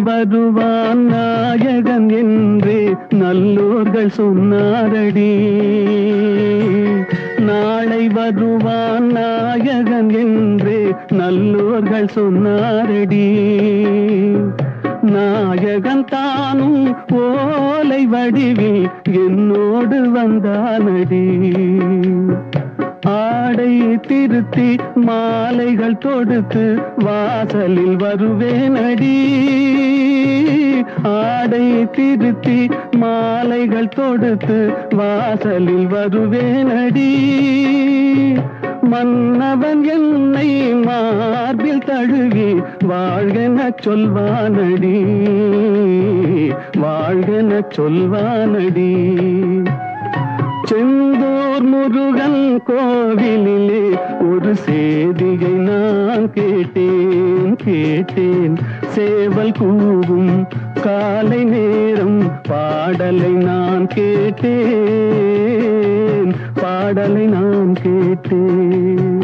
வருவான் நாயகன் என்று நல்லோர்கள் சொன்னாரடி. நாளை வருவான் நாயகன் என்று நல்லோர்கள் சொன்னாரடி. நாயகன் தானும் ஓலை வடிவில் என்னோடு வந்தானடி. ஆடை திருத்தி மாலைகள் தொடுத்து வாசலில் வருவேனடி. ஆடை திருத்தி மாலைகள் தொடுத்து வாசலில் வருவேனடி. மன்னவன் என்னை மார்பில் தழுவி வாழ்கென சொல்வானடி. வாழ்கென சொல்வானடி. செந்தூர் முருகன் கோவிலிலே ஒரு செய்தியை நான் கேட்டேன். சேவல் கூவும் காலை நேரம் பாடலை நான் கேட்டேன். பாடலை நான் கேட்டேன்.